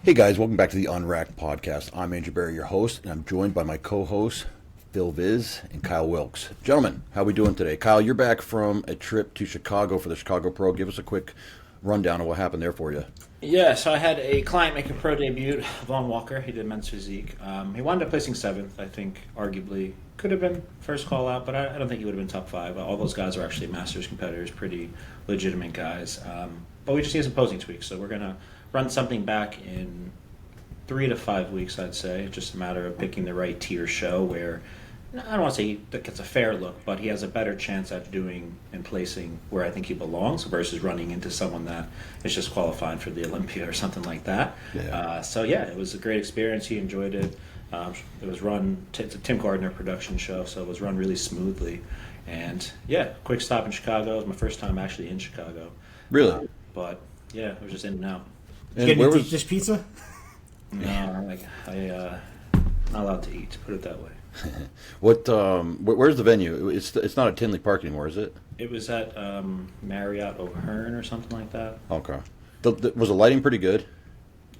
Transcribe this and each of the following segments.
Hey guys, welcome back to the Unwracked podcast. I'm Andrew Barry, your host, and I'm joined by my co-hosts, Phil Viz and Kyle Wilkes. Gentlemen, how are we doing today? Kyle, you're back from a trip to Chicago for the Chicago Pro. Give us a quick rundown of what happened there for you. Yeah, so I had a client make a pro debut, Vaughn Walker. He did men's physique. He wound up placing 7th. I think arguably could have been first call out, but I don't think he would have been top 5. All those guys are actually Masters competitors, pretty legitimate guys. But we just need some posing tweaks, so we're going to run something back in 3 to 5 weeks, I'd say. It's just a matter of picking the right tier show where, I don't want to say he gets a fair look, but he has a better chance at doing and placing where I think he belongs versus running into someone that is just qualifying for the Olympia or something like that. Yeah. It was a great experience. He enjoyed it. It was run, it's a Tim Gardner production show, so it was run really smoothly. And yeah, quick stop in Chicago. It was my first time actually in Chicago. Really? But yeah, it was just in and out. And get any deep dish pizza? No, I'm not allowed to eat, put it that way. Where's the venue? It's not at Tinley Park anymore, is it? It was at Marriott O'Hearn or something like that. Okay. Was the lighting pretty good?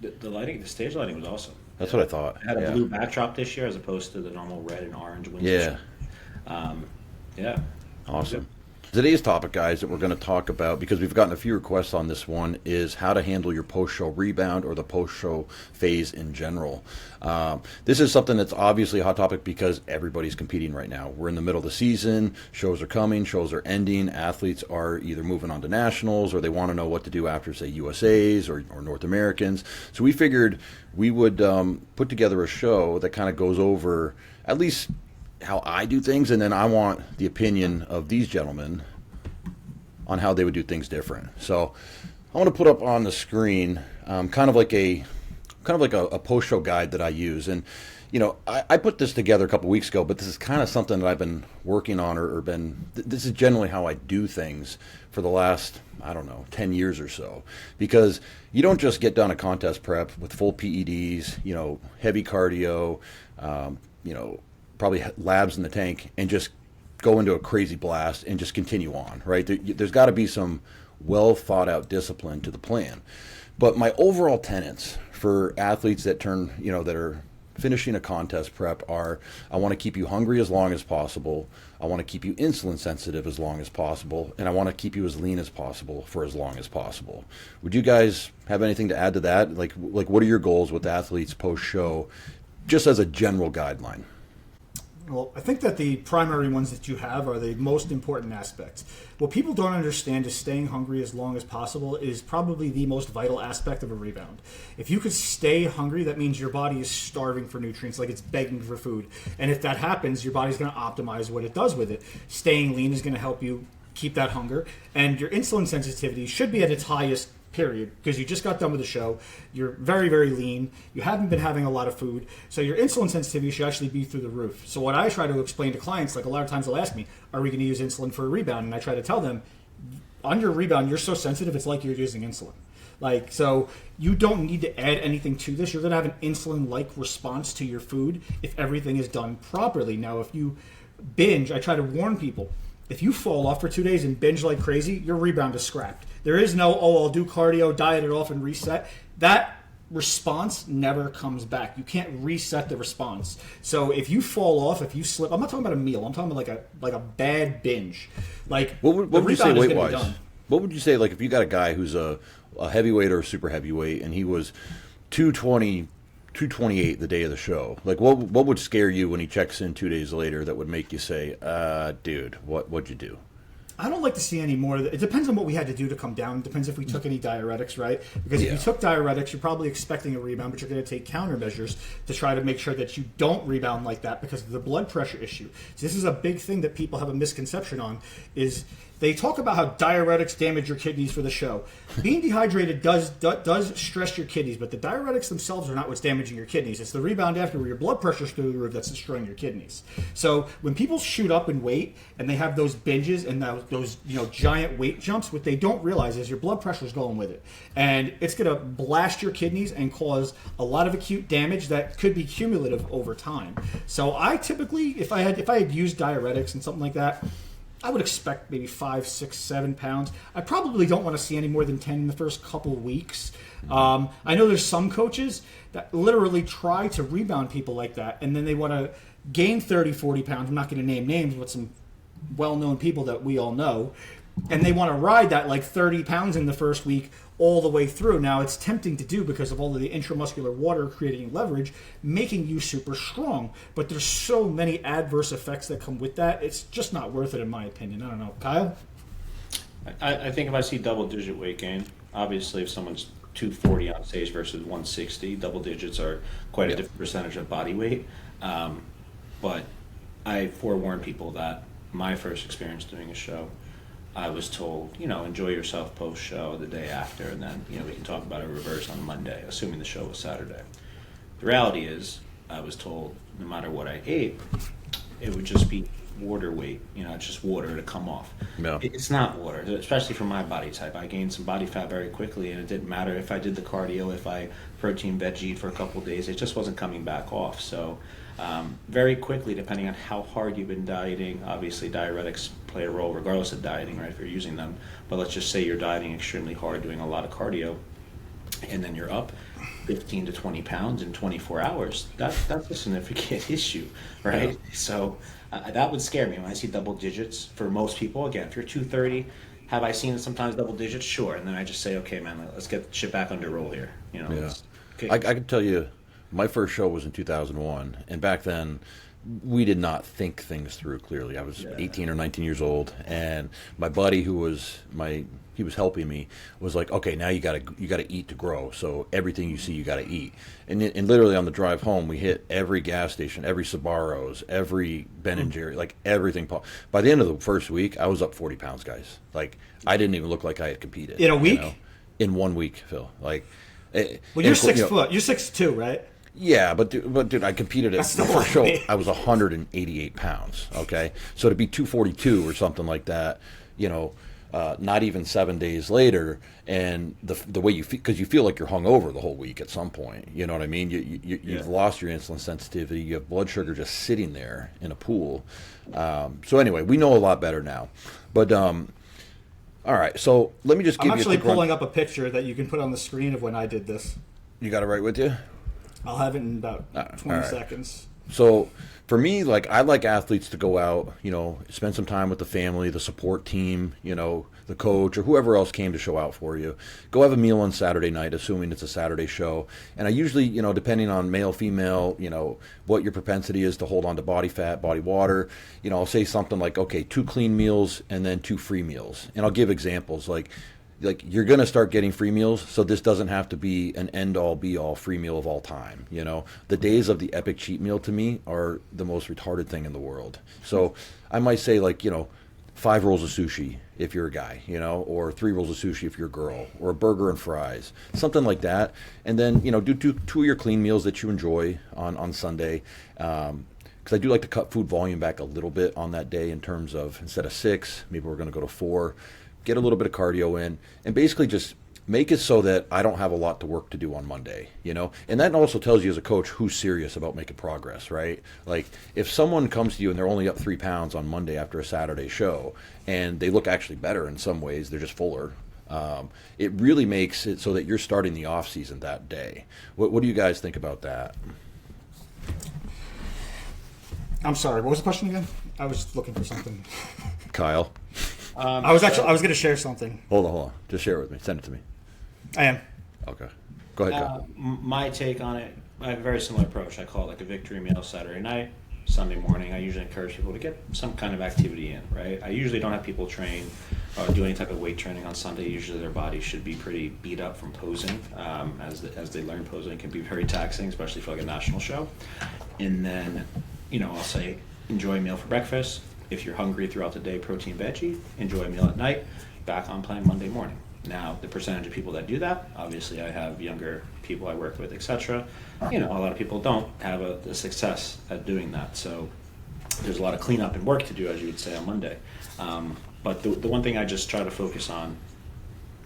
The lighting, the stage lighting was awesome. That's what I thought. It had a blue backdrop this year as opposed to the normal red and orange window. Yeah. Awesome. Today's topic, guys, that we're going to talk about, because we've gotten a few requests on this one, is how to handle your post-show rebound or the post-show phase in general. This is something that's obviously a hot topic because everybody's competing right now. We're in the middle of the season. Shows are coming. Shows are ending. Athletes are either moving on to nationals or they want to know what to do after, say, USAs or North Americans. So we figured we would put together a show that kind of goes over at least how I do things, and then I want the opinion of these gentlemen on how they would do things different. So I want to put up on the screen kind of like a post-show guide that I use. And I put this together a couple weeks ago, but this is kind of something that I've been working on this is generally how I do things for the last, 10 years or so. Because you don't just get done a contest prep with full PEDs, heavy cardio, probably labs in the tank, and just go into a crazy blast and just continue on, right? There's got to be some well thought out discipline to the plan. But my overall tenets for athletes that that are finishing a contest prep are: I want to keep you hungry as long as possible, I want to keep you insulin sensitive as long as possible, and I want to keep you as lean as possible for as long as possible. Would you guys have anything to add to that? Like what are your goals with athletes post show, just as a general guideline? Well, I think that the primary ones that you have are the most important aspects. What people don't understand is staying hungry as long as possible is probably the most vital aspect of a rebound. If you could stay hungry, that means your body is starving for nutrients, like it's begging for food. And if that happens, your body's going to optimize what it does with it. Staying lean is going to help you keep that hunger. And your insulin sensitivity should be at its highest period, because you just got done with the show. You're very, very lean. You haven't been having a lot of food. So your insulin sensitivity should actually be through the roof. So what I try to explain to clients, like a lot of times they'll ask me, are we going to use insulin for a rebound? And I try to tell them, on your rebound, you're so sensitive, it's like you're using insulin. So you don't need to add anything to this. You're going to have an insulin-like response to your food if everything is done properly. Now, if you binge, I try to warn people, if you fall off for 2 days and binge like crazy, your rebound is scrapped. There is no, I'll do cardio, diet it off, and reset. That response never comes back. You can't reset the response. So if you fall off, if you slip, I'm not talking about a meal. I'm talking about like a bad binge. Like what would you say weight wise? What would you say, like, if you got a guy who's a heavyweight or a super heavyweight and he was 220, 228 the day of the show, like what would scare you when he checks in 2 days later that would make you say, dude, what'd you do? I don't like to see any more. It depends on what we had to do to come down. It depends if we took any diuretics, right? Because if you took diuretics, you're probably expecting a rebound, but you're going to take countermeasures to try to make sure that you don't rebound like that because of the blood pressure issue. So this is a big thing that people have a misconception on, is they talk about how diuretics damage your kidneys for the show. Being dehydrated does stress your kidneys, but the diuretics themselves are not what's damaging your kidneys. It's the rebound after where your blood pressure's through the roof that's destroying your kidneys. So when people shoot up in weight and they have those binges and those giant weight jumps, what they don't realize is your blood pressure's going with it. And it's going to blast your kidneys and cause a lot of acute damage that could be cumulative over time. So I typically, if I had used diuretics and something like that, I would expect maybe 5, 6, 7 pounds. I probably don't want to see any more than 10 in the first couple weeks. I know there's some coaches that literally try to rebound people like that, and then they want to gain 30, 40 pounds. I'm not going to name names, but some well-known people that we all know, and they want to ride that like 30 pounds in the first week all the way through. Now, it's tempting to do because of all of the intramuscular water creating leverage, making you super strong. But there's so many adverse effects that come with that. It's just not worth it, in my opinion. I don't know. Kyle? I think if I see double-digit weight gain, obviously if someone's 240 on stage versus 160, double digits are quite a different percentage of body weight. But I forewarn people that my first experience doing a show, I was told, enjoy yourself post-show the day after, and then, we can talk about a reverse on Monday, assuming the show was Saturday. The reality is, I was told no matter what I ate, it would just be water weight, just water to come off. No. It's not water, especially for my body type. I gained some body fat very quickly, and it didn't matter if I did the cardio, if I protein veggied for a couple of days, it just wasn't coming back off. So very quickly, depending on how hard you've been dieting, obviously diuretics play a role regardless of dieting, right, if you're using them. But let's just say you're dieting extremely hard, doing a lot of cardio, and then you're up 15 to 20 pounds in 24 hours. That's a significant issue, right? Yeah. So that would scare me when I see double digits for most people. Again, if you're 230, have I seen sometimes double digits? Sure. And then I just say, okay, man, let's get shit back under roll here. Yeah. Okay. I can tell you, my first show was in 2001, and back then we did not think things through clearly. I was 18 or 19 years old, and my buddy who was he was helping me was like, okay, now you gotta eat to grow. So everything you see, you gotta eat. And literally on the drive home, we hit every gas station, every Sbarro's, every Ben & Jerry, like everything. By the end of the first week, I was up 40 pounds, guys. Like I didn't even look like I had competed. In a week? In 1 week, Phil. Like, well, you're 6 foot. You're 6'2", right? Yeah, but dude, I competed at the first show. I was 188 pounds. Okay, so to be 242 or something like that, not even 7 days later, and the way you feel, because you feel like you're hungover the whole week at some point. You know what I mean? You've lost your insulin sensitivity. You have blood sugar just sitting there in a pool. So anyway, we know a lot better now. But all right, so let me just give you. I'm actually pulling up a picture that you can put on the screen of when I did this. You got it right with you? I'll have it in about 20 seconds. So for me, like, I like athletes to go out, spend some time with the family, the support team, the coach, or whoever else came to show out for you. Go have a meal on Saturday night, assuming it's a Saturday show. And I usually, depending on male, female, what your propensity is to hold on to body fat, body water, I'll say something like, okay, 2 clean meals and then 2 free meals. And I'll give examples like you're going to start getting free meals, so this doesn't have to be an end-all, be-all free meal of all time. The days of the epic cheat meal to me are the most retarded thing in the world. So I might say 5 rolls of sushi if you're a guy, or 3 rolls of sushi if you're a girl, or a burger and fries, something like that. And then, do two of your clean meals that you enjoy on Sunday. Because I do like to cut food volume back a little bit on that day in terms of, instead of 6, maybe we're going to go to 4. Get a little bit of cardio in, and basically just make it so that I don't have a lot to work to do on Monday, And that also tells you as a coach who's serious about making progress, right? Like, if someone comes to you and they're only up 3 pounds on Monday after a Saturday show, and they look actually better in some ways, they're just fuller. It really makes it so that you're starting the off season that day. What do you guys think about that? I'm sorry. What was the question again? I was looking for something. Kyle. I was going to share something. Hold on. Just share it with me. Send it to me. I am. Okay. Go ahead, Kyle. My take on it, I have a very similar approach. I call it like a victory meal Saturday night, Sunday morning. I usually encourage people to get some kind of activity in, right? I usually don't have people train or do any type of weight training on Sunday. Usually their body should be pretty beat up from posing. As they learn posing, it can be very taxing, especially for like a national show. And then, I'll say enjoy a meal for breakfast. If you're hungry throughout the day, protein veggie, enjoy a meal at night, back on plan Monday morning. Now, the percentage of people that do that, obviously I have younger people I work with, etc. A lot of people don't have a success at doing that. So there's a lot of cleanup and work to do, as you would say, on Monday. But the one thing I just try to focus on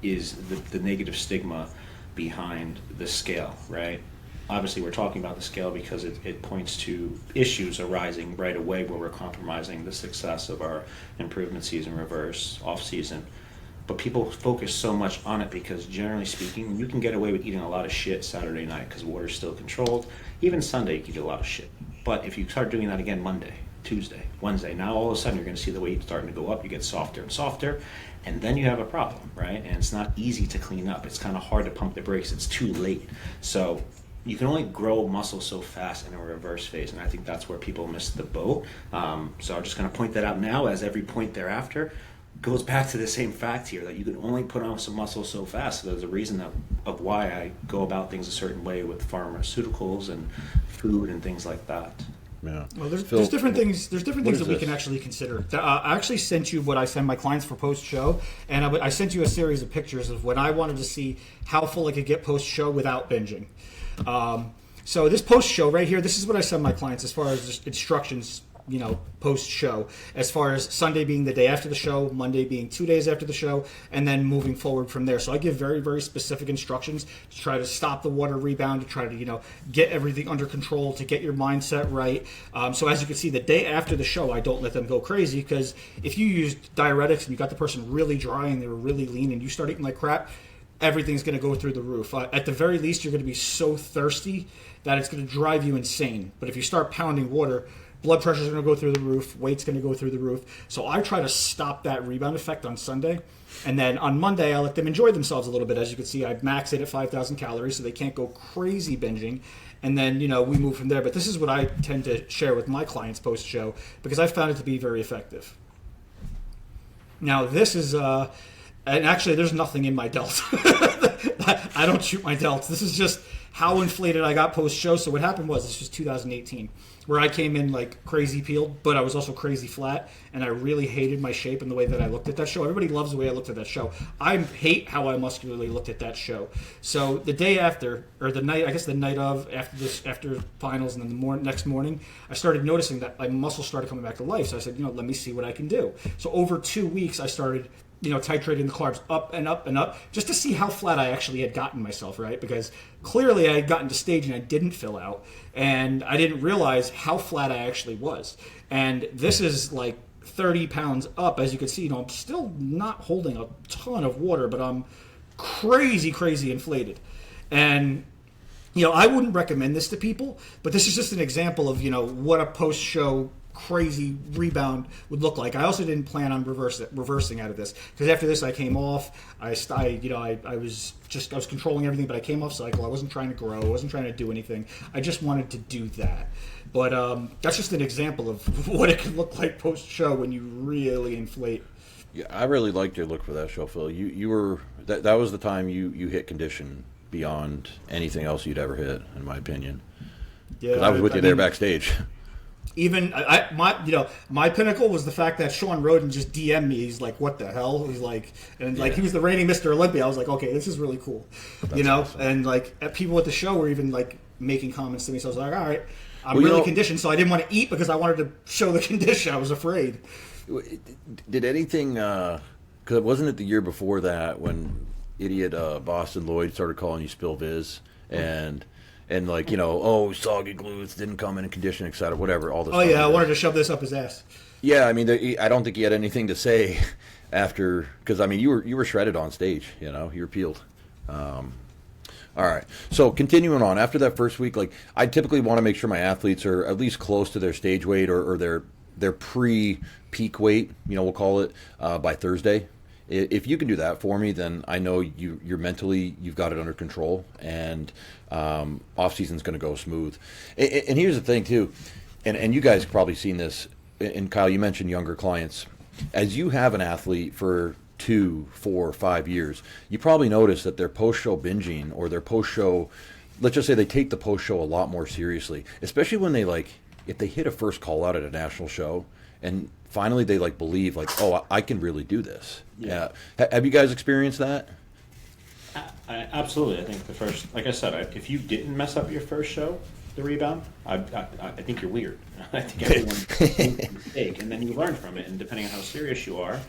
is the negative stigma behind the scale, right? obviously we're talking about the scale because it points to issues arising right away where we're compromising the success of our improvement season, reverse, off season. But people focus so much on it because, generally speaking, you can get away with eating a lot of shit Saturday night because water's still controlled. Even Sunday, you can eat a lot of shit. But if you start doing that again Monday, Tuesday, Wednesday, now all of a sudden you're going to see the weight starting to go up. You get softer and softer, and then you have a problem, right? And it's not easy to clean up. It's kind of hard to pump the brakes. It's too late. So you can only grow muscle so fast in a reverse phase, and I think that's where people miss the boat. So I'm just going to point that out now, as every point thereafter goes back to the same fact here, that you can only put on some muscle so fast. So there's a reason of why I go about things a certain way with pharmaceuticals and food and things like that. Yeah. Well, there's Phil, different things. There's different things that we this? can actually consider. I actually sent you what I send my clients for post show, and I sent you a series of pictures of when I wanted to see how full I could get post show without binging. So this post show right here, this is what I send my clients as far as just instructions. Post show, as far as Sunday being the day after the show, Monday being 2 days after the show, and then moving forward from there. So I give very, very specific instructions to try to stop the water rebound, to try to, get everything under control, to get your mindset right. So as you can see, the day after the show, I don't let them go crazy, because if you used diuretics and you got the person really dry and they were really lean and you start eating like crap, everything's going to go through the roof. At the very least, you're going to be so thirsty that it's going to drive you insane. But if you start pounding water, blood pressure is going to go through the roof, weight's going to go through the roof. So I try to stop that rebound effect on Sunday. And then on Monday, I let them enjoy themselves a little bit. As you can see, I max it at 5,000 calories so they can't go crazy binging. And then, we move from there. But this is what I tend to share with my clients post-show, because I found it to be very effective. Now, this is... and actually, there's nothing in my delt. I don't shoot my delts. This is just how inflated I got post-show. So what happened was, this was 2018, where I came in like crazy peeled, but I was also crazy flat, and I really hated my shape and the way that I looked at that show. Everybody loves the way I looked at that show. I hate how I muscularly looked at that show. So the day after, or the night, I guess the night of, after finals, and then the next morning, I started noticing that my muscles started coming back to life. So I said, let me see what I can do. So over 2 weeks, I started titrating the carbs up and up and up, just to see how flat I actually had gotten myself, right? Because clearly I had gotten to stage and I didn't fill out, and I didn't realize how flat I actually was. And this is like 30 pounds up, as you can see. I'm still not holding a ton of water, but I'm crazy, crazy inflated. And I wouldn't recommend this to people, but this is just an example of, what a post-show crazy rebound would look like. I also didn't plan on reversing out of this, because after this I came off. I was controlling everything, but I came off cycle. I wasn't trying to grow. I wasn't trying to do anything. I just wanted to do that. But that's just an example of what it can look like post show when you really inflate. Yeah, I really liked your look for that show, Phil. You were that was the time you hit condition beyond anything else you'd ever hit, in my opinion. Yeah, 'cause I was with you there backstage. Even my pinnacle was the fact that Sean Roden just DM'd me. He's like, "What the hell?" He's like, he was the reigning Mr. Olympia. I was like, "Okay, this is really cool," That's awesome. And like people at the show were even like making comments to me. So I was like, "All right, I'm really conditioned." So I didn't want to eat because I wanted to show the condition. I was afraid. Did anything? Because wasn't it the year before that when idiot Boston Lloyd started calling you Phil Viz and soggy glutes, didn't come in condition, etc., whatever, all this. Oh yeah, I wanted to shove this up his ass. Yeah, I mean, I don't think he had anything to say after, because I mean, you were shredded on stage. You were peeled. All right, so continuing on after that first week, like I typically want to make sure my athletes are at least close to their stage weight or their pre-peak weight. We'll call it by Thursday. If you can do that for me, then I know you're mentally, you've got it under control, and off season's going to go smooth. And here's the thing too, and you guys have probably seen this. And Kyle, you mentioned younger clients. As you have an athlete for 2, 4, 5 years, you probably notice that their post-show binging or their post-show, let's just say they take the post-show a lot more seriously, especially when if they hit a first call out at a national show and finally they believe oh, I can really do this. Yeah. Have you guys experienced that? Absolutely. I think the first, like I said, if you didn't mess up your first show, the rebound, I think you're weird. I think everyone makes a mistake, and then you learn from it. And depending on how serious you are,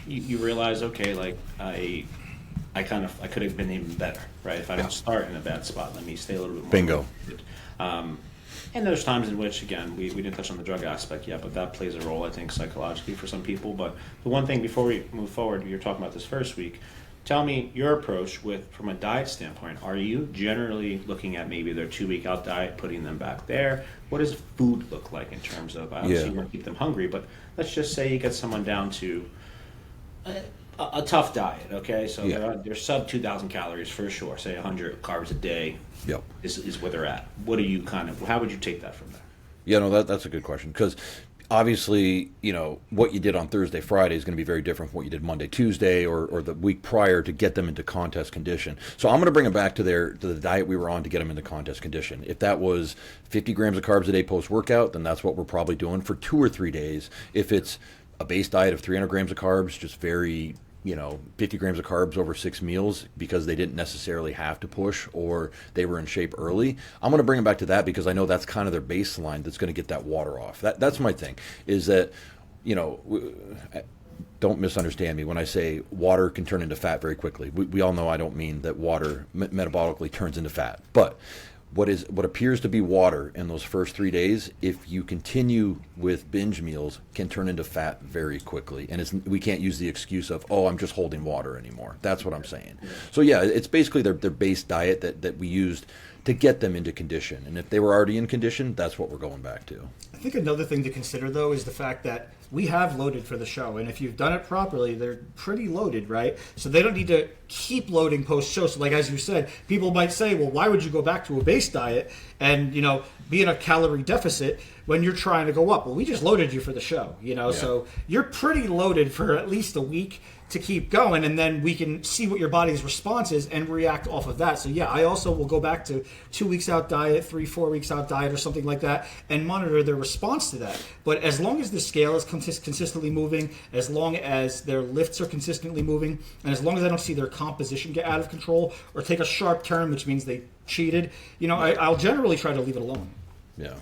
you realize, okay, I could have been even better, right? If I don't start in a bad spot, let me stay a little bit more Bingo. motivated. And there's times in which, again, we didn't touch on the drug aspect yet, but that plays a role, I think, psychologically for some people. But the one thing before we move forward, you're talking about this first week. Tell me your approach from a diet standpoint. Are you generally looking at maybe their 2-week out diet, putting them back there? What does food look like in terms of, obviously you want to keep them hungry, but let's just say you get someone down to a tough diet, okay? So they're sub 2,000 calories for sure, say 100 carbs a day is where they're at. What do you how would you take that from there? Yeah, no, that's a good question, because obviously, what you did on Thursday, Friday is going to be very different from what you did Monday, Tuesday, or the week prior to get them into contest condition. So I'm going to bring them back to the diet we were on to get them into contest condition. If that was 50 grams of carbs a day post-workout, then that's what we're probably doing for 2 or 3 days. If it's a base diet of 300 grams of carbs, just very 50 grams of carbs over 6 meals because they didn't necessarily have to push or they were in shape early. I'm going to bring them back to that because I know that's kind of their baseline that's going to get that water off. That's my thing, is that, don't misunderstand me when I say water can turn into fat very quickly. We all know I don't mean that water metabolically turns into fat. But what appears to be water in those first 3 days, if you continue with binge meals, can turn into fat very quickly. And we can't use the excuse of, I'm just holding water anymore. That's what I'm saying. So yeah, it's basically their base diet that we used to get them into condition. And if they were already in condition, that's what we're going back to. I think another thing to consider, though, is the fact that we have loaded for the show. And if you've done it properly, they're pretty loaded, right? So they don't need to keep loading post-show. So like as you said, people might say, well, why would you go back to a base diet and, be in a calorie deficit when you're trying to go up? Well, we just loaded you for the show, So you're pretty loaded for at least a week to keep going, and then we can see what your body's response is and react off of that. So yeah, I also will go back to 2 weeks out diet, 3-4 weeks out diet, or something like that, and monitor their response to that. But as long as the scale is consistently moving, as long as their lifts are consistently moving, and as long as I don't see their composition get out of control or take a sharp turn, which means they cheated, I'll generally try to leave it alone. Yeah.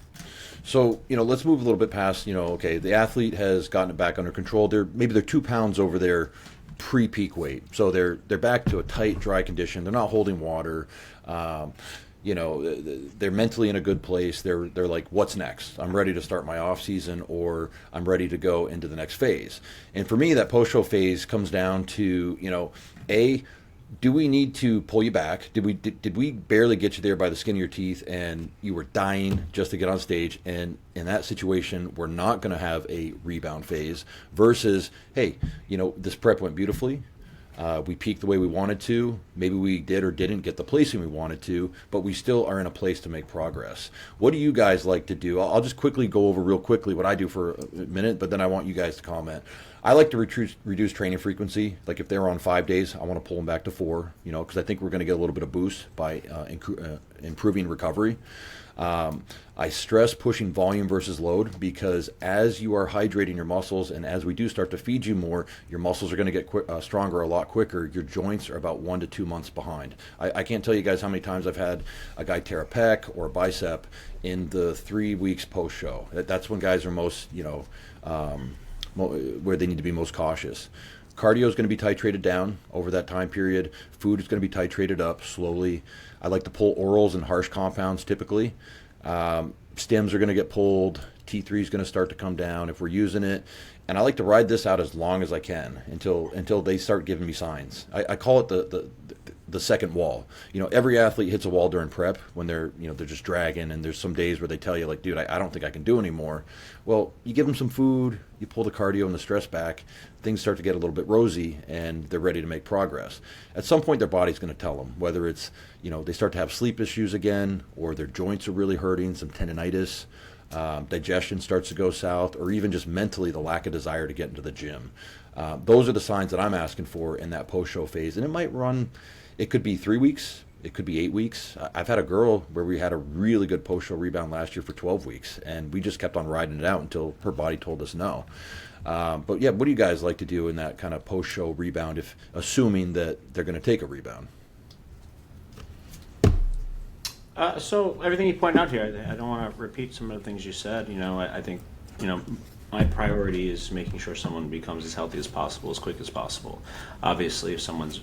So, let's move a little bit past, okay, the athlete has gotten it back under control. Maybe they're 2 pounds over their pre-peak weight. So they're back to a tight, dry condition. They're not holding water. They're mentally in a good place. They're like, what's next? I'm ready to start my off season, or I'm ready to go into the next phase. And for me, that post-show phase comes down to, do we need to pull you back? Did we barely get you there by the skin of your teeth and you were dying just to get on stage? And in that situation, we're not going to have a rebound phase versus, hey, this prep went beautifully. We peaked the way we wanted to. Maybe we did or didn't get the placing we wanted to, but we still are in a place to make progress. What do you guys like to do? I'll just quickly go over real quickly what I do for a minute, but then I want you guys to comment. I like to reduce training frequency. Like if they're on 5 days, I want to pull them back to 4, because I think we're going to get a little bit of boost by improving recovery. I stress pushing volume versus load, because as you are hydrating your muscles and as we do start to feed you more, your muscles are going to get stronger a lot quicker. Your joints are about 1 to 2 months behind. I can't tell you guys how many times I've had a guy tear a pec or a bicep in the 3 weeks post-show. That's when guys are most, where they need to be most cautious. Cardio is going to be titrated down over that time period. Food is going to be titrated up slowly. I like to pull orals and harsh compounds typically. Stems are going to get pulled. T3 is going to start to come down if we're using it. And I like to ride this out as long as I can until they start giving me signs. I call it the second wall. Every athlete hits a wall during prep when they're just dragging, and there's some days where they tell you, like, dude, I don't think I can do anymore. Well, you give them some food, you pull the cardio and the stress back, things start to get a little bit rosy, and they're ready to make progress. At some point, their body's going to tell them, whether it's, they start to have sleep issues again, or their joints are really hurting, some tendinitis, digestion starts to go south, or even just mentally the lack of desire to get into the gym. Those are the signs that I'm asking for in that post-show phase. And it might run, it could be 3 weeks, it could be 8 weeks. I've had a girl where we had a really good post-show rebound last year for 12 weeks, and we just kept on riding it out until her body told us no. But yeah, what do you guys like to do in that kind of post-show rebound, if assuming that they're going to take a rebound? So everything you point out here, I don't want to repeat some of the things you said. I think, my priority is making sure someone becomes as healthy as possible, as quick as possible. Obviously, if someone's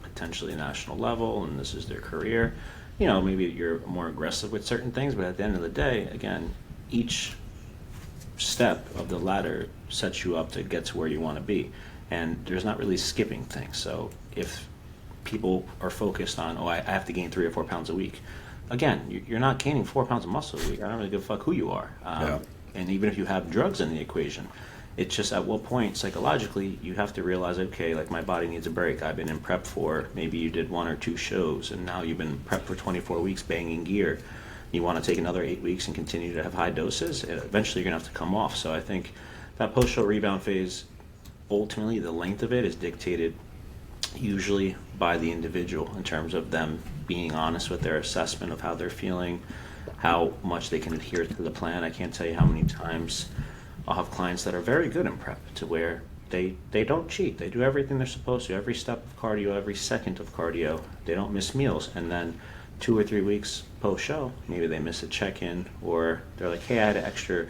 potentially national level and this is their career, maybe you're more aggressive with certain things, but at the end of the day, again, each step of the ladder sets you up to get to where you want to be. And there's not really skipping things. So if people are focused on, I have to gain 3 or 4 pounds a week, again, you're not gaining 4 pounds of muscle a week. I don't really give a fuck who you are. And even if you have drugs in the equation, it's just at what point psychologically you have to realize, okay, like my body needs a break. I've been in prep for, maybe you did 1 or 2 shows, and now you've been prepped for 24 weeks banging gear. You want to take another 8 weeks and continue to have high doses, eventually you're going to have to come off. So I think that post-show rebound phase, ultimately the length of it is dictated usually by the individual in terms of them being honest with their assessment of how they're feeling, how much they can adhere to the plan. I can't tell you how many times I'll have clients that are very good in prep to where they don't cheat. They do everything they're supposed to, every step of cardio, every second of cardio. They don't miss meals. And then 2 or 3 weeks post-show, maybe they miss a check-in, or they're like, hey, I had an extra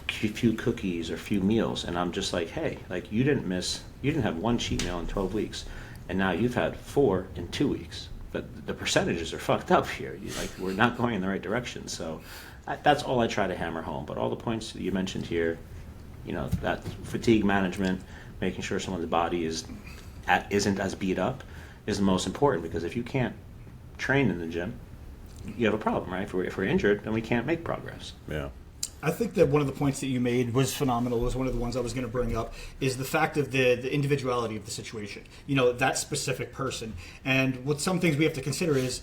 few cookies or few meals. And I'm just like, hey, like you didn't have 1 cheat meal in 12 weeks. And now you've had 4 in 2 weeks. But the percentages are fucked up here. We're not going in the right direction. So that's all I try to hammer home. But all the points that you mentioned here, that fatigue management, making sure someone's body isn't as beat up, is the most important. Because if you can't train in the gym, you have a problem, right? If we're injured, then we can't make progress. Yeah. I think that one of the points that you made was phenomenal, was one of the ones I was going to bring up, is the fact of the individuality of the situation, that specific person. And what some things we have to consider is,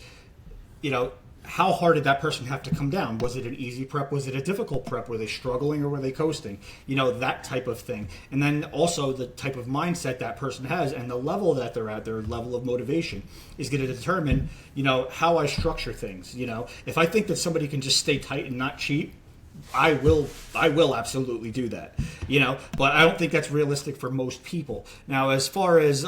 how hard did that person have to come down? Was it an easy prep? Was it a difficult prep? Were they struggling or were they coasting? That type of thing. And then also the type of mindset that person has and the level that they're at, their level of motivation, is going to determine, how I structure things. If I think that somebody can just stay tight and not cheat, I will absolutely do that, but I don't think that's realistic for most people. Now, as far as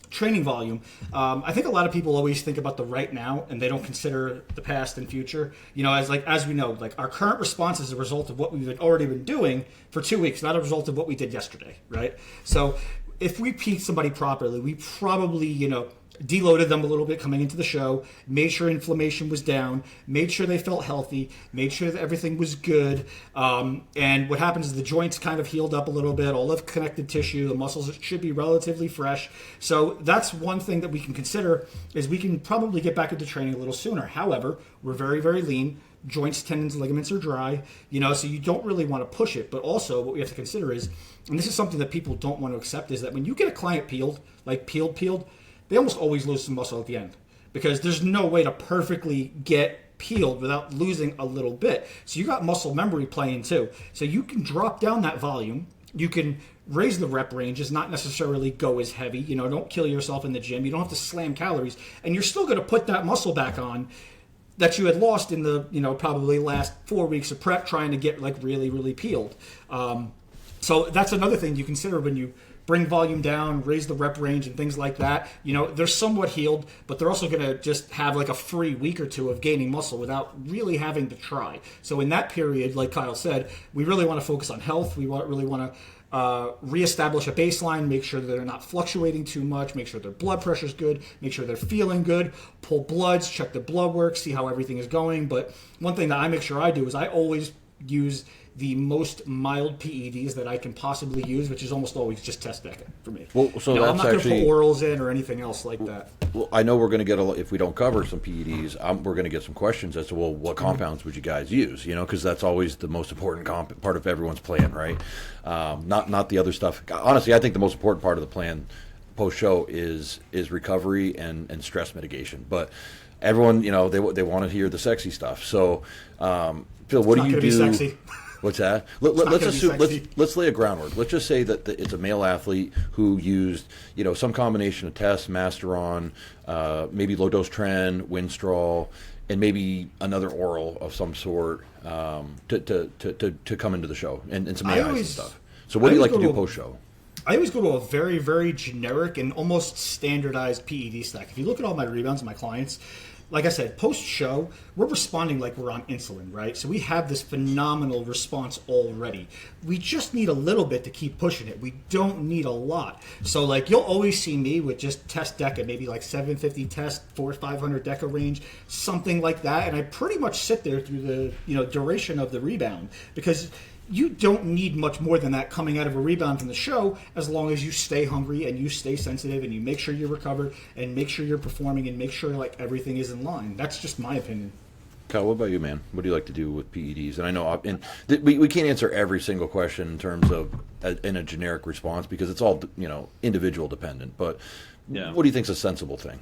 training volume, I think a lot of people always think about the right now and they don't consider the past and future. As we know, our current response is a result of what we've already been doing for 2 weeks, not a result of what we did yesterday, right? So if we peaked somebody properly, we probably, deloaded them a little bit coming into the show, made sure inflammation was down, made sure they felt healthy, made sure that everything was good. And what happens is the joints kind of healed up a little bit, all of connected tissue, the muscles should be relatively fresh. So that's one thing that we can consider, is we can probably get back into training a little sooner. However, we're very, very lean. Joints, tendons, ligaments are dry, so you don't really want to push it. But also what we have to consider is, and this is something that people don't want to accept, is that when you get a client peeled, like peeled, they almost always lose some muscle at the end, because there's no way to perfectly get peeled without losing a little bit. So you got muscle memory playing too. So you can drop down that volume. You can raise the rep ranges, not necessarily go as heavy. Don't kill yourself in the gym. You don't have to slam calories. And you're still going to put that muscle back on that you had lost in the, probably last 4 weeks of prep trying to get really, really peeled. So that's another thing you consider when you bring volume down, raise the rep range and things like that. They're somewhat healed, but they're also going to just have a free week or 2 of gaining muscle without really having to try. So in that period, like Kyle said, we really want to focus on health. We really want to reestablish a baseline, make sure that they're not fluctuating too much, make sure their blood pressure's good, make sure they're feeling good, pull bloods, check the blood work, see how everything is going. But one thing that I make sure I do is I always use the most mild PEDs that I can possibly use, which is almost always just test decking for me. Well, so I'm that's not going to actually put orals in or anything else like that. Well, I know we're going to get if we don't cover some PEDs, we're going to get some questions as to what compounds would you guys use? Because that's always the most important part of everyone's plan, right? Not the other stuff. Honestly, I think the most important part of the plan post show is recovery and stress mitigation. But everyone, they want to hear the sexy stuff. So, Phil, what do you do? Be sexy. What's that? Let's lay a groundwork. Let's just say that it's a male athlete who used, some combination of tests, Masteron, maybe low dose Tren, Winstrol, and maybe another oral of some sort to come into the show and some AIs and stuff. So what do you like to do post show? I always go to a very, very generic and almost standardized PED stack. If you look at all my rebounds and my clients, like I said, post-show, we're responding like we're on insulin, right? So we have this phenomenal response already. We just need a little bit to keep pushing it. We don't need a lot. So like you'll always see me with just test DECA, maybe like 750 test, 400-500 DECA range, something like that. And I pretty much sit there through the duration of the rebound, because you don't need much more than that coming out of a rebound from the show, as long as you stay hungry and you stay sensitive and you make sure you're recovered and make sure you're performing and make sure like everything is in line. That's just my opinion. Kyle, what about you, man? What do you like to do with PEDs? And I know we can't answer every single question in terms of in a generic response, because it's all individual dependent. But what do you think is a sensible thing?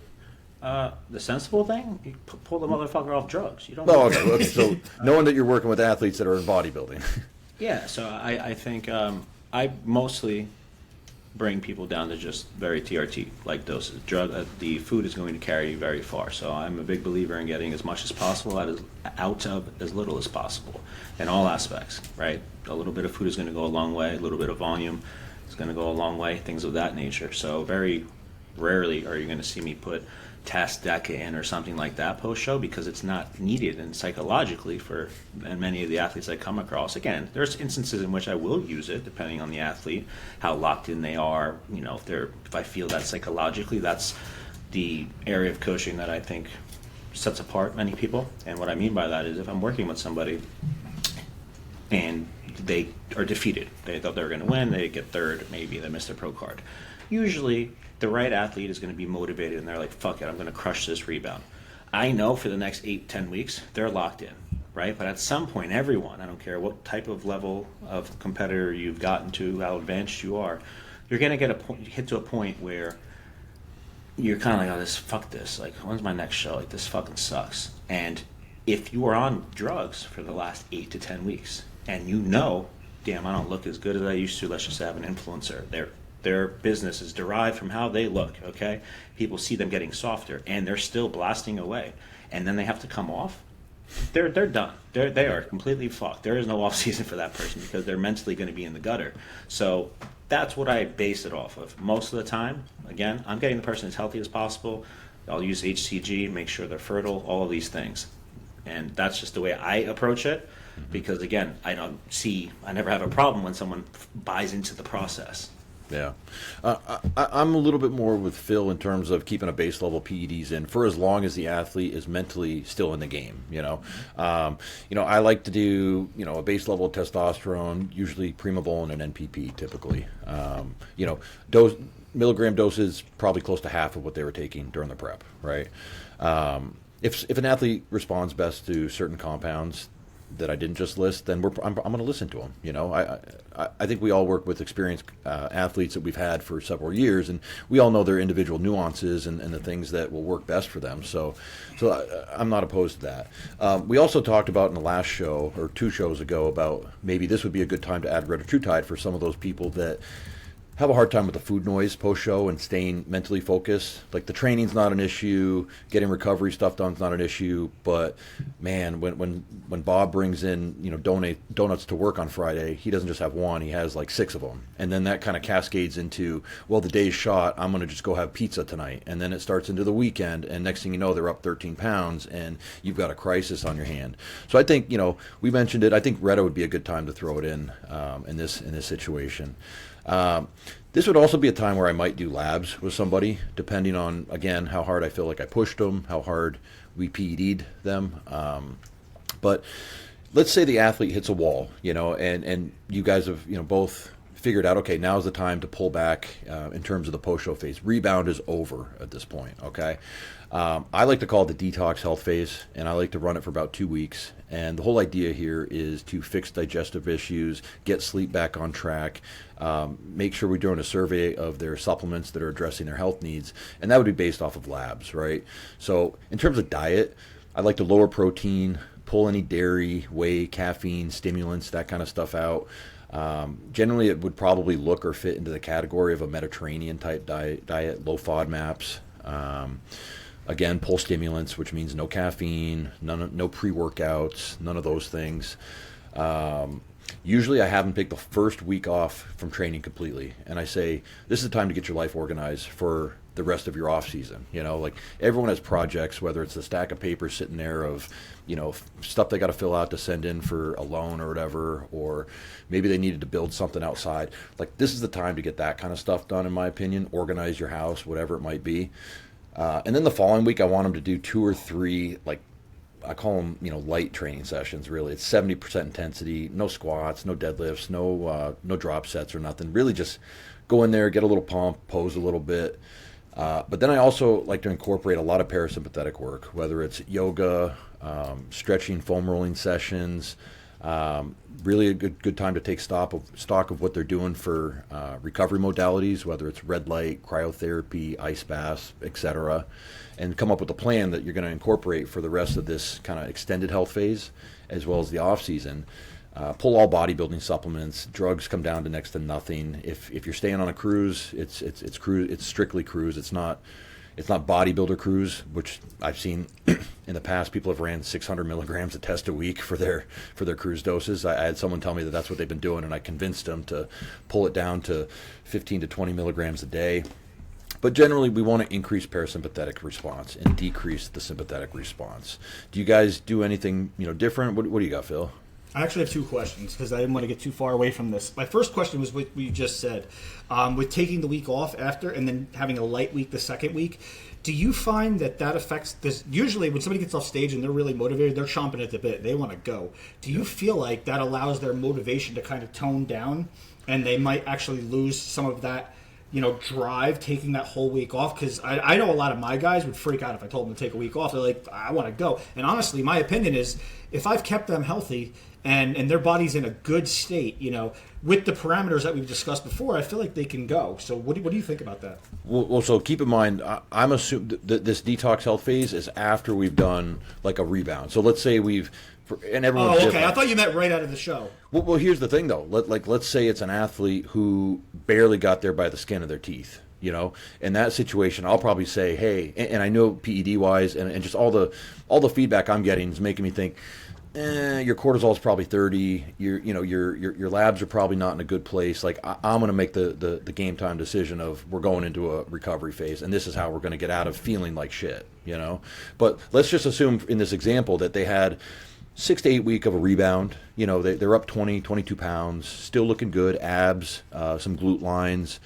The sensible thing? You pull the motherfucker off drugs. You don't. Oh, okay. So knowing that you're working with athletes that are in bodybuilding. Yeah, so I think I mostly bring people down to just very TRT like doses. The food is going to carry you very far, so I'm a big believer in getting as much as possible out of as little as possible in all aspects, right? A little bit of food is going to go a long way, a little bit of volume is going to go a long way, things of that nature. So very rarely are you going to see me put test DECA in or something like that post-show, because it's not needed. And psychologically for many of the athletes I come across, again, there's instances in which I will use it depending on the athlete, how locked in they are, if I feel that psychologically, that's the area of coaching that I think sets apart many people. And what I mean by that is, if I'm working with somebody and they are defeated, they thought they were going to win, they get third, maybe they miss their pro card, usually the right athlete is going to be motivated and they're like, fuck it, I'm going to crush this rebound. I know for the next 8-10 weeks, they're locked in, right? But at some point, everyone, I don't care what type of level of competitor you've gotten to, how advanced you are, you're going to hit to a point where you're kind of like, fuck this. Like, when's my next show? Like, this fucking sucks. And if you are on drugs for the last 8 to 10 weeks and damn, I don't look as good as I used to, let's just have an influencer. Their business is derived from how they look, okay? People see them getting softer, and they're still blasting away. And then they have to come off. They're done. They are completely fucked. There is no off season for that person, because they're mentally going to be in the gutter. So that's what I base it off of. Most of the time, again, I'm getting the person as healthy as possible. I'll use HCG, make sure they're fertile, all of these things. And that's just the way I approach it, because, again, I never have a problem when someone buys into the process. Yeah. I'm a little bit more with Phil in terms of keeping a base level PEDs in for as long as the athlete is mentally still in the game, I like to do, a base level of testosterone, usually Primobolan and NPP typically. Milligram doses probably close to half of what they were taking during the prep, right? If an athlete responds best to certain compounds that I didn't just list, then I'm going to listen to them. I think we all work with experienced athletes that we've had for several years, and we all know their individual nuances and the things that will work best for them. So I'm not opposed to that. We also talked about in the last show, or 2 shows ago, about maybe this would be a good time to add retatrutide for some of those people that have a hard time with the food noise post-show and staying mentally focused. Like, the training's not an issue, getting recovery stuff done's not an issue, but man, when Bob brings in donuts to work on Friday, he doesn't just have one, he has like 6 of them, and then that kind of cascades into, well, the day's shot, I'm going to just go have pizza tonight, and then it starts into the weekend, and next thing you know, they're up 13 pounds, and you've got a crisis on your hand. So I think we mentioned it. I think Reta would be a good time to throw it in this situation. This would also be a time where I might do labs with somebody, depending on, again, how hard I feel like I pushed them, how hard we PED'd them. But let's say the athlete hits a wall, and you guys have, both figured out, okay, now's the time to pull back in terms of the post-show phase. Rebound is over at this point, okay? I like to call it the detox health phase, and I like to run it for about 2 weeks. And the whole idea here is to fix digestive issues, get sleep back on track, make sure we're doing a survey of their supplements that are addressing their health needs, and that would be based off of labs, right? So in terms of diet, I like to lower protein, pull any dairy, whey, caffeine, stimulants, that kind of stuff out. Generally, it would probably look or fit into the category of a Mediterranean type diet, low FODMAPs. Again, pull stimulants, which means no caffeine, no pre-workouts, none of those things. Usually I have them take the first week off from training completely, and I say, this is the time to get your life organized for the rest of your off season. You know, like everyone has projects, whether it's a stack of paper sitting there of, you know, stuff they got to fill out to send in for a loan or whatever, or maybe they needed to build something outside. Like this is the time to get that kind of stuff done, in my opinion. Organize your house, whatever it might be. And then the following week, I want them to do 2 or 3, like I call them, you know, light training sessions. Really, it's 70% intensity, no squats, no deadlifts, no drop sets or nothing. Really, just go in there, get a little pump, pose a little bit. But then I also like to incorporate a lot of parasympathetic work, whether it's yoga, stretching, foam rolling sessions. Really a good time to take stock of what they're doing for recovery modalities, whether it's red light, cryotherapy, ice baths, etc., and come up with a plan that you're going to incorporate for the rest of this kind of extended health phase, as well as the off season. Pull all bodybuilding supplements. Drugs come down to next to nothing. If you're staying on a cruise, it's strictly cruise. It's not bodybuilder cruise, which I've seen in the past. People have ran 600 milligrams of test a week for their cruise doses. I had someone tell me that that's what they've been doing, and I convinced them to pull it down to 15 to 20 milligrams a day. But generally, we want to increase parasympathetic response and decrease the sympathetic response. Do you guys do anything different? What do you got, Phil? I actually have 2 questions because I didn't want to get too far away from this. My first question was what you just said. With taking the week off after and then having a light week the second week, do you find that affects this? Usually when somebody gets off stage and they're really motivated, they're chomping at the bit. They want to go. Do you feel like that allows their motivation to kind of tone down and they might actually lose some of that drive taking that whole week off? Because I know a lot of my guys would freak out if I told them to take a week off. They're like, I want to go. And honestly, my opinion is if I've kept them healthy and their body's in a good state, with the parameters that we've discussed before, I feel like they can go. So what do you think about that? Well, so keep in mind, I'm assuming that this detox health phase is after we've done like a rebound. So let's say and everyone's okay. I thought you meant right out of the show. Well, here's the thing, though. Let's say it's an athlete who barely got there by the skin of their teeth. In that situation, I'll probably say, hey, and I know PED wise, and just all the feedback I'm getting is making me think, your cortisol is probably 30. Your labs are probably not in a good place. Like I'm going to make the game time decision of we're going into a recovery phase, and this is how we're going to get out of feeling like shit. But let's just assume in this example that they had 6 to 8 week of a rebound. They're up 20, 22 pounds, still looking good, abs, some glute lines,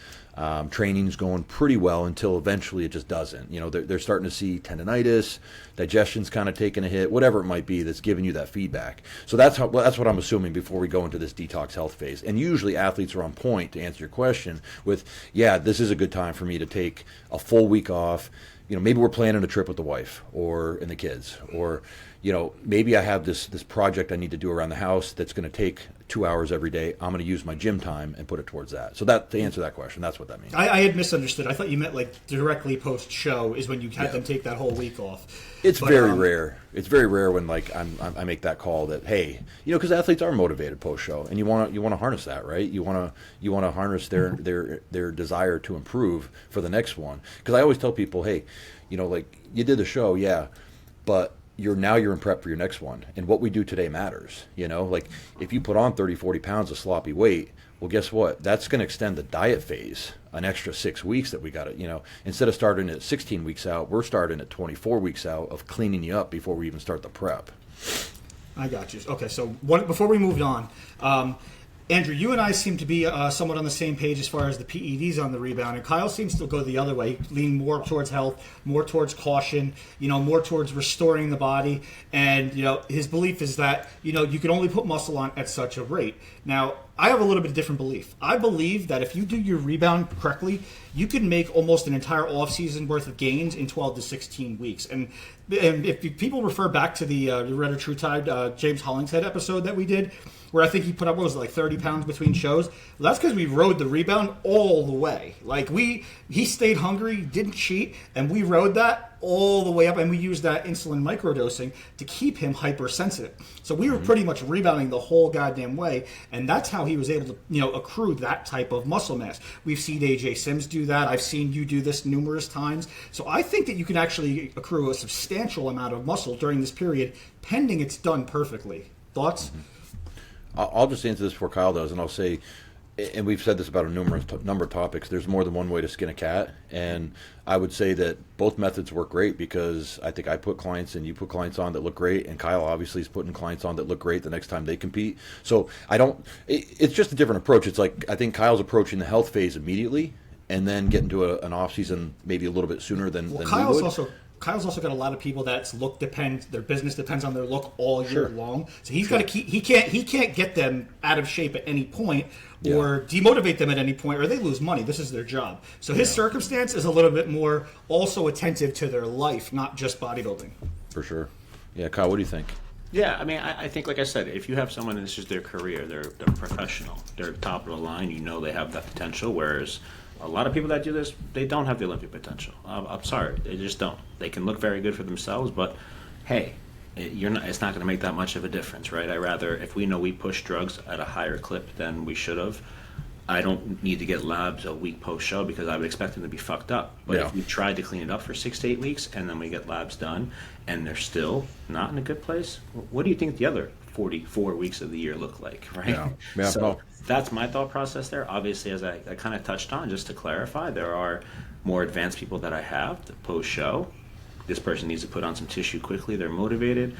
training's going pretty well until eventually it just doesn't. They're starting to see tendonitis, digestion's kind of taking a hit, whatever it might be that's giving you that feedback. So that's what I'm assuming before we go into this detox health phase. And usually athletes are on point to answer your question with, yeah, this is a good time for me to take a full week off. Maybe we're planning a trip with the wife and the kids, or maybe I have this project I need to do around the house that's going to take 2 hours every day. I'm going to use my gym time and put it towards that. So to answer that question, that's what that means. I had misunderstood. I thought you meant like directly post show is when you had them take that whole week off. It's very rare. It's very rare when I make that call that, hey, because athletes are motivated post show, and you want to harness that, right? You want to harness their desire to improve for the next one. Because I always tell people, hey, like you did the show, yeah, but you're in prep for your next one, and what we do today matters. Like if you put on 30, 40 pounds of sloppy weight, well, guess what? That's going to extend the diet phase an extra 6 weeks that we got to, instead of starting at 16 weeks out, we're starting at 24 weeks out of cleaning you up before we even start the prep. I got you. Okay, so before we moved on, Andrew, you and I seem to be somewhat on the same page as far as the PEDs on the rebound, and Kyle seems to go the other way, lean more towards health, more towards caution, more towards restoring the body, and his belief is that you can only put muscle on at such a rate. Now, I have a little bit different belief. I believe that if you do your rebound correctly, you can make almost an entire off-season worth of gains in 12 to 16 weeks. And if people refer back to the Red or True Tide James Hollingshead episode that we did, where I think he put up, 30 pounds between shows? Well, that's because we rode the rebound all the way. Like, he stayed hungry, didn't cheat, and we rode that all the way up, and we used that insulin microdosing to keep him hypersensitive. So we were pretty much rebounding the whole goddamn way, and that's how he was able to, accrue that type of muscle mass. We've seen AJ Sims do that. I've seen you do this numerous times. So I think that you can actually accrue a substantial amount of muscle during this period, pending it's done perfectly. Thoughts? I'll just answer this before Kyle does, and I'll say, and we've said this about a number of topics, there's more than one way to skin a cat. And I would say that both methods work great, because I think I put clients and you put clients on that look great. And Kyle obviously is putting clients on that look great the next time they compete. So it's just a different approach. It's like, I think Kyle's approaching the health phase immediately and then get into an off season maybe a little bit sooner than Kyle's we would. Kyle's also got a lot of people that's their business depends on their look all year long. So he's got to keep, he can't get them out of shape at any point or demotivate them at any point, or they lose money. This is their job. So his circumstance is a little bit more also attentive to their life, not just bodybuilding. For sure. Yeah, Kyle, what do you think? Yeah, I mean, I think, like I said, if you have someone and this is their career, they're professional, they're top of the line, you know they have that potential, whereas a lot of people that do this, they don't have the Olympic potential. I'm sorry, they just don't. They can look very good for themselves, but hey, it's not going to make that much of a difference, right? If we know we push drugs at a higher clip than we should have, I don't need to get labs a week post-show, because I would expect them to be fucked up. But if we tried to clean it up for 6 to 8 weeks and then we get labs done and they're still not in a good place, what do you think the other 44 weeks of the year look like, right? Yeah. So that's my thought process there. Obviously, as I kind of touched on, just to clarify, there are more advanced people that I have that post-show. This person needs to put on some tissue quickly. They're motivated.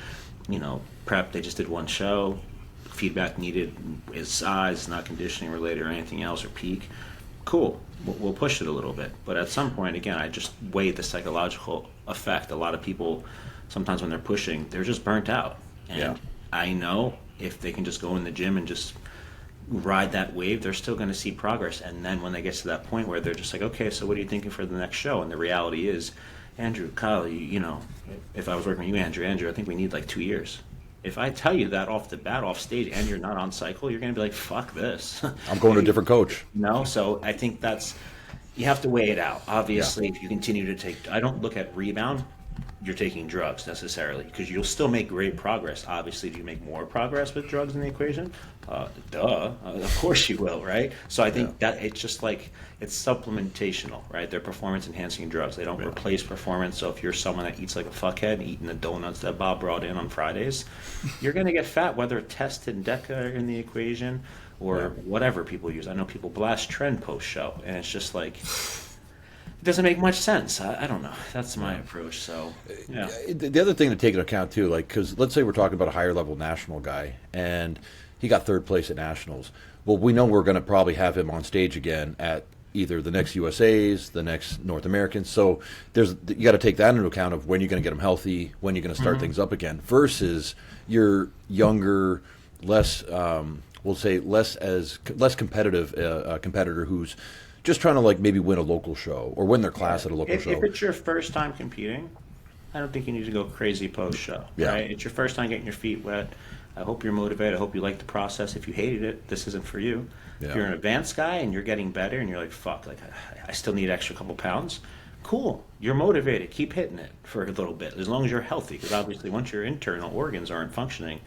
Prep, they just did one show. Feedback needed is size, not conditioning related or anything else, or peak. Cool, we'll push it a little bit. But at some point, again, I just weigh the psychological effect. A lot of people, sometimes when they're pushing, they're just burnt out. And I know if they can just go in the gym and just ride that wave, they're still going to see progress. And then when they get to that point where they're just like, okay, so what are you thinking for the next show? And the reality is, Andrew, Kyle, if I was working with you, Andrew, I think we need like 2 years. If I tell you that off the bat, off stage, and you're not on cycle, you're going to be like, fuck this. I'm going to a different coach. So I think you have to weigh it out. Obviously, if you continue to take, I don't look at Rebound, you're taking drugs necessarily, because you'll still make great progress. Obviously, do you make more progress with drugs in the equation? Of course you will, right? So I think that it's just like, it's supplementational, right? They're performance enhancing drugs. They don't replace performance. So if you're someone that eats like a fuckhead, eating the donuts that Bob brought in on Fridays, you're going to get fat, whether Test and Deca are in the equation or whatever people use. I know people blast Trend post-show, and it's just like, it doesn't make much sense. I don't know. That's my approach. So, yeah. The other thing to take into account too, like, because let's say we're talking about a higher level national guy, and he got third place at nationals. Well, we know we're going to probably have him on stage again at either the next USA's, the next North American. So you got to take that into account of when you're going to get him healthy, when you're going to start things up again, versus your younger, less, we'll say less competitive competitor who's just trying to like maybe win a local show or win their class at a local show. If it's your first time competing, I don't think you need to go crazy post-show. Right? It's your first time getting your feet wet. I hope you're motivated. I hope you like the process. If you hated it, this isn't for you. If you're an advanced guy and you're getting better and you're like, fuck, like I still need extra couple pounds, cool. You're motivated. Keep hitting it for a little bit, as long as you're healthy. Because obviously once your internal organs aren't functioning,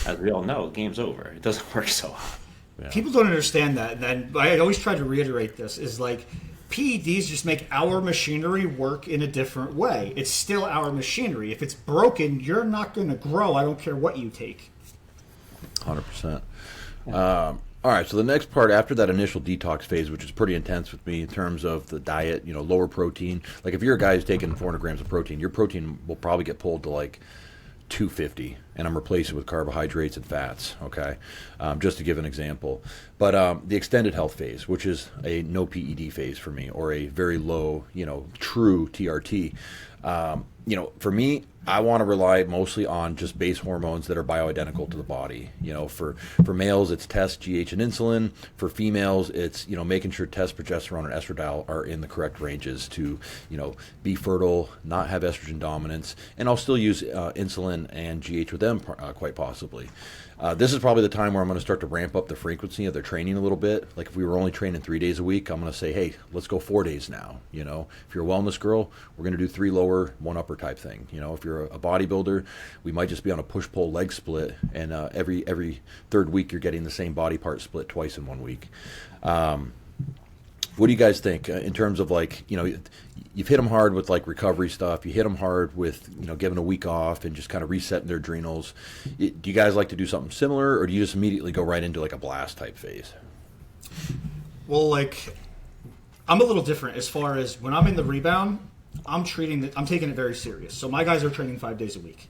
as we all know, game's over. It doesn't work so hot. Yeah. People don't understand that. And I always try to reiterate this, is like, PEDs just make our machinery work in a different way. It's still our machinery. If it's broken, you're not going to grow. I don't care what you take. 100%. All right, so the next part after that initial detox phase, which is pretty intense with me in terms of the diet, lower protein. Like if you're a guy who's taking 400 grams of protein, your protein will probably get pulled to like 250, and I'm replacing it with carbohydrates and fats, okay? Just to give an example. But the extended health phase, which is a no PED phase for me, or a very low, true TRT. For me, I want to rely mostly on just base hormones that are bioidentical to the body. For males, it's test, GH, and insulin. For females, it's, making sure test, progesterone, and estradiol are in the correct ranges to, be fertile, not have estrogen dominance. And I'll still use insulin and GH with them quite possibly. This is probably the time where I'm going to start to ramp up the frequency of their training a little bit. Like if we were only training 3 days a week, I'm going to say, hey, let's go 4 days now. If you're a wellness girl, we're going to do 3 lower, 1 upper type thing. If you're a bodybuilder, we might just be on a push-pull leg split, and every third week you're getting the same body part split twice in 1 week. What do you guys think in terms of like, you've hit them hard with like recovery stuff. You hit them hard with, giving a week off and just kind of resetting their adrenals. Do you guys like to do something similar, or do you just immediately go right into like a blast type phase? Well, like, I'm a little different as far as when I'm in the rebound, I'm taking it very serious. So my guys are training 5 days a week.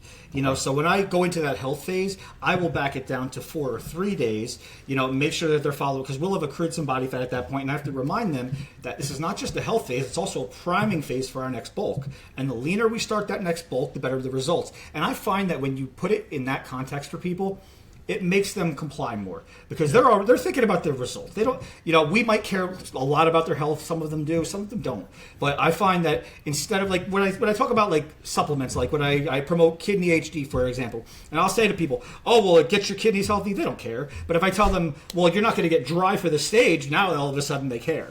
So when I go into that health phase, I will back it down to 4 or 3 days, make sure that they're following, because we'll have accrued some body fat at that point, and I have to remind them that this is not just a health phase, it's also a priming phase for our next bulk. And the leaner we start that next bulk, the better the results. And I find that when you put it in that context for people, it makes them comply more, because they're thinking about their results. They don't, we might care a lot about their health. Some of them do, some of them don't. But I find that instead of like when I talk about like supplements, like when I promote Kidney HD, for example, and I'll say to people, oh, well, it gets your kidneys healthy. They don't care. But if I tell them, well, you're not going to get dry for the stage, now all of a sudden they care.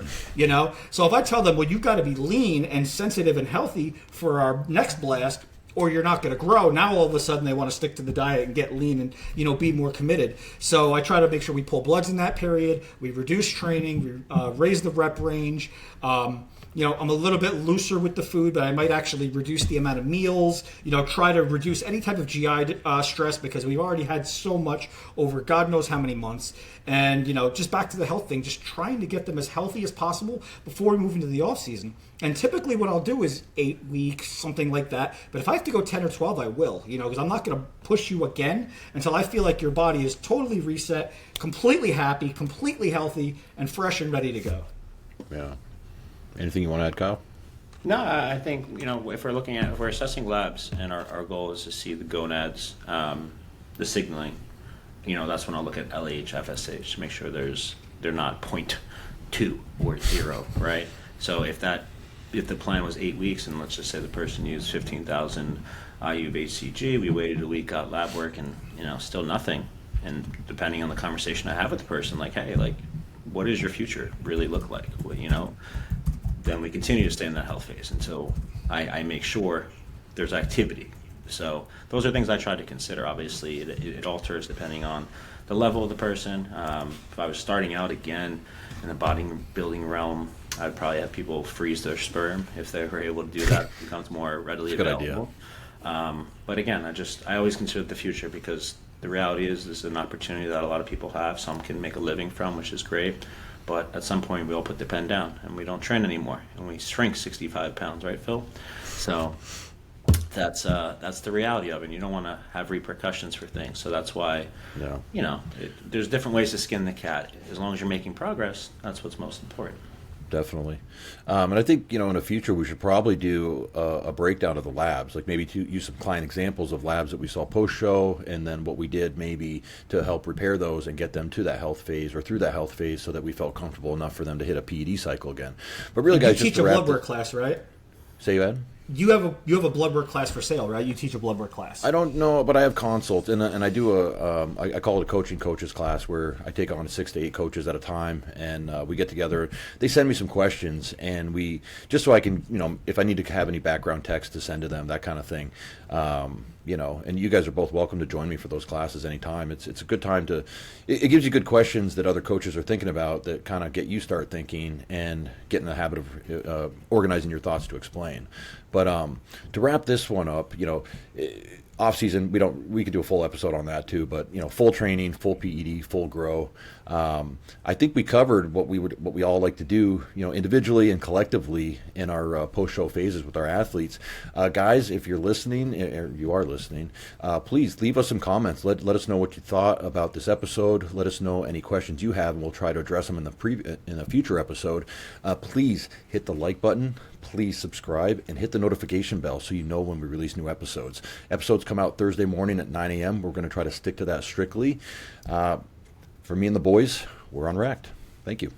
So if I tell them, well, you've got to be lean and sensitive and healthy for our next blast, or you're not going to grow. Now all of a sudden they want to stick to the diet and get lean and be more committed. So I try to make sure we pull bloods in that period. We reduce training. We raise the rep range. I'm a little bit looser with the food, but I might actually reduce the amount of meals. Try to reduce any type of GI stress, because we've already had so much over God knows how many months. And just back to the health thing, just trying to get them as healthy as possible before we move into the off season. And typically what I'll do is 8 weeks, something like that. But if I have to go 10 or 12, I will, because I'm not going to push you again until I feel like your body is totally reset, completely happy, completely healthy, and fresh and ready to go. Yeah. Anything you want to add, Kyle? No, I think, if we're assessing labs and our goal is to see the gonads, the signaling, that's when I'll look at LH, FSH to make sure they're not 0.2 or 0, right? So if the plan was 8 weeks, and let's just say the person used 15,000 IU of HCG, we waited a week, got lab work, and still nothing. And depending on the conversation I have with the person, like, hey, like, what does your future really look like? Well, then we continue to stay in that health phase until I make sure there's activity. So those are things I try to consider. Obviously, it alters depending on the level of the person. If I was starting out again in the bodybuilding realm, I'd probably have people freeze their sperm if they were able to do that. It becomes more readily available. But again, I always consider the future, because the reality is this is an opportunity that a lot of people have. Some can make a living from, which is great. But at some point, we all put the pen down and we don't train anymore, and we shrink 65 pounds, right, Phil? So that's the reality of it. You don't want to have repercussions for things. So that's why, there's different ways to skin the cat. As long as you're making progress, that's what's most important. Definitely. And I think, in the future, we should probably do a breakdown of the labs, like maybe to use some client examples of labs that we saw post-show, and then what we did maybe to help repair those and get them to that health phase or through that health phase so that we felt comfortable enough for them to hit a PED cycle again. But really, guys, you teach a blood work class, right? Say you had? You have a blood work class for sale, right? You teach a blood work class. I don't know, but I have consults, and I do I call it a coaching coaches class, where I take on 6 to 8 coaches at a time, and we get together. They send me some questions, and we just so I can, if I need to have any background text to send to them, that kind of thing. And you guys are both welcome to join me for those classes anytime. It's a good time to. It gives you good questions that other coaches are thinking about that kind of get you start thinking and get in the habit of organizing your thoughts to explain. But to wrap this one up, off season we could do a full episode on that too. But full training, full PED, full grow. I think we covered what we all like to do, individually and collectively in our post show phases with our athletes. Guys, if you're listening, or you are listening, please leave us some comments. Let us know what you thought about this episode. Let us know any questions you have, and we'll try to address them in a future episode. Please hit the like button. Please subscribe and hit the notification bell so you know when we release new episodes. Episodes come out Thursday morning at 9 a.m. We're going to try to stick to that strictly. For me and the boys, we're Unwracked. Thank you.